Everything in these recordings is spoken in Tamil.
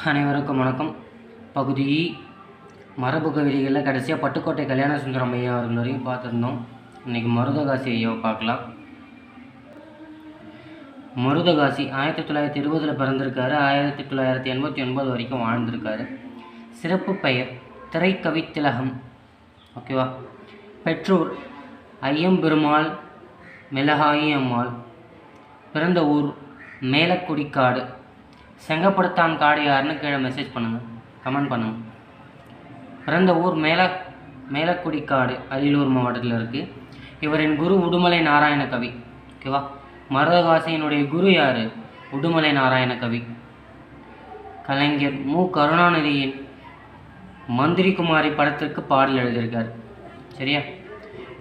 அனைவருக்கும் வணக்கம். பகுதி மரபு கவிதைகளில் கடைசியாக பட்டுக்கோட்டை கல்யாண சுந்தரம் ஐயா அவர்கள் வரையும் பார்த்துருந்தோம். இன்றைக்கி மருதகாசி ஐயாவை பார்க்கலாம். மருதகாசி 1920 பிறந்திருக்காரு. 1989 வரைக்கும் வாழ்ந்திருக்காரு. சிறப்பு பெயர் திரைக்கவித்திலகம். ஓகேவா? பெற்றோர் ஐயம்பெருமாள் மிளகாயி அம்மாள். பிறந்த ஊர் மேலக்குடிக்காடு. செங்கப்படுத்தான் காடு யாருன்னு கீழே மெசேஜ் பண்ணுங்கள், கமெண்ட் பண்ணுங்கள். பிறந்த ஊர் மேலக்குடிக்காடு அரியலூர் மாவட்டத்தில் இருக்குது. இவரின் குரு உடுமலை நாராயண கவி. ஓகேவா? மருதகாசியினுடைய குரு யார்? உடுமலை நாராயண கவி. கலைஞர் மு. கருணாநிதியின் மந்திரி குமாரி படத்திற்கு பாடல் எழுதியிருக்கார். சரியா?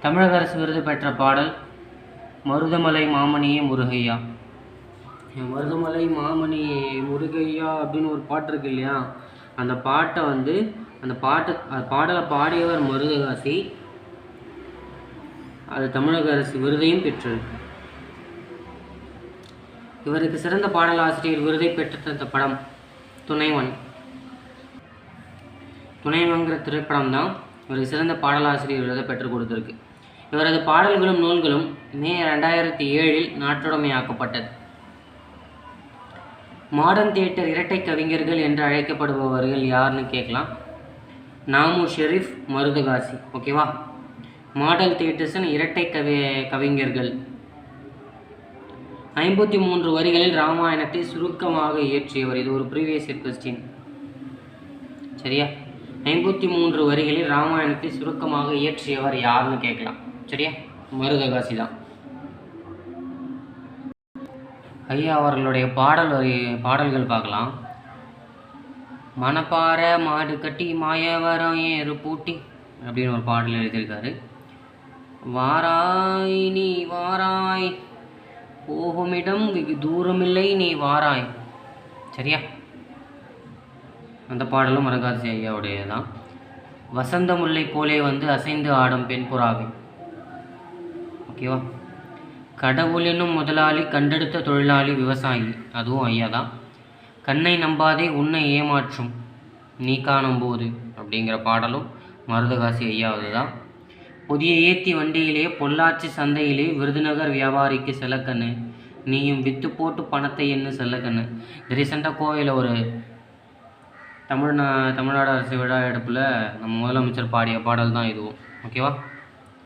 தமிழக அரசு விருது பெற்ற பாடல் மருதமலை மாமணியே முருகையா. மருதமலை மாமணியே முருகையா அப்படின்னு ஒரு பாட்டு இருக்கு இல்லையா? அந்த பாடலை பாடியவர் மருதகாசி. அது தமிழக அரசு விருதையும் பெற்றது. இவருக்கு சிறந்த பாடலாசிரியர் விருதை பெற்ற படம் துணைவன்கிற திரைப்படம் தான் இவருக்கு சிறந்த பாடலாசிரியர் விருதை பெற்றுக் கொடுத்துருக்கு. இவரது பாடல்களும் நூல்களும் மே 2007 நாட்டுடைமையாக்கப்பட்டது. மாடர்ன் தியேட்டர் இரட்டை கவிஞர்கள் என்று அழைக்கப்படுபவர்கள் யாருன்னு கேட்கலாம். நாமு ஷெரீஃப், மருதகாசி. ஓகேவா? மாடல் தியேட்டர்ஸின் இரட்டை கவிஞர்கள். 53 வரிகளில் ராமாயணத்தை சுருக்கமாக இயற்றியவர். இது ஒரு ப்ரீவியஸ் இயர் கொஸ்டின். சரியா? 53 வரிகளில் ராமாயணத்தை சுருக்கமாக இயற்றியவர் யாருன்னு கேட்கலாம். சரியா? மருதகாசி தான். ஐயா அவர்களுடைய பாடல்கள் பார்க்கலாம். மணப்பாறை மாடு கட்டி மாயவரம் ஏறு பூட்டி அப்படின்னு ஒரு பாடல் எழுதியிருக்காரு. வாராய் நீ வாராய், போகுமிடம் வெகு தூரமில்லை நீ வாராய். சரியா? அந்த பாடலும் மருதகாசி ஐயாவுடைய தான். வசந்த முல்லை போலே வந்து அசைந்து ஆடும் பெண் புறாவை. ஓகேவா? கடவுள் என்னும் முதலாளி கண்டெடுத்த தொழிலாளி விவசாயி. அதுவும் ஐயா தான். கண்ணை நம்பாதே உன்னை ஏமாற்றும் நீ காணும்போது அப்படிங்கிற பாடலும் மருதகாசி ஐயாவது தான். புதிய ஏத்தி வண்டியிலே பொள்ளாச்சி சந்தையிலே விருதுநகர் வியாபாரிக்கு செல்லக்கண்ணு நீயும் வித்து போட்டு பணத்தை என்ன செல்லக்கண்ணு. ரீசெண்டாக கோவையில் ஒரு தமிழ்நாடு அரசு விழா எடுப்பில் நம்ம முதலமைச்சர் பாடிய பாடல் தான் இதுவும். ஓகேவா?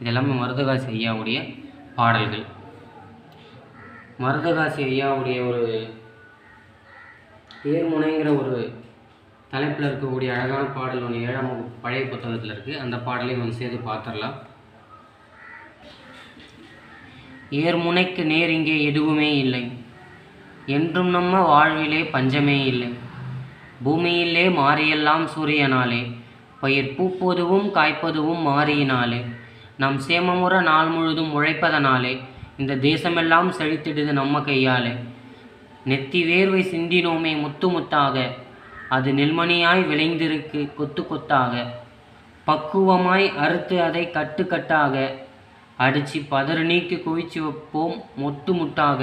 இது எல்லாமே மருதகாசி ஐயாவுடைய பாடல்கள். மருதகாசி ஐயாவுடைய ஒரு தேர்முனைங்கிற ஒரு தலைப்பில் இருக்கக்கூடிய அழகான பாடல் ஒன்று 7ஆம் வகுப்பு பழைய புத்தகத்தில் இருக்குது. அந்த பாடலையும் வந்து சேர்த்து பார்த்துடலாம். ஏர்முனைக்கு நேர் இங்கே எதுவுமே இல்லை, என்றும் நம்ம வாழ்விலே பஞ்சமே இல்லை. பூமியிலே மாறியெல்லாம் சூரியனாலே, பயிர் பூப்பதுவும் காய்ப்பதுவும் மாறியினாலே, நம் சேமமுற நாள் முழுதும் உழைப்பதனாலே, இந்த தேசமெல்லாம் செழித்திடுது நம்ம கையாலே. நெத்தி வேர்வை சிந்தினோமே முத்து முத்தாக, அது நெல்மணியாய் விளைந்திருக்கு கொத்து கொத்தாக. பக்குவமாய் அறுத்து அதை கட்டு கட்டாக, அடித்து பதறு நீக்கி குவிச்சு வைப்போம் மொட்டு முட்டாக.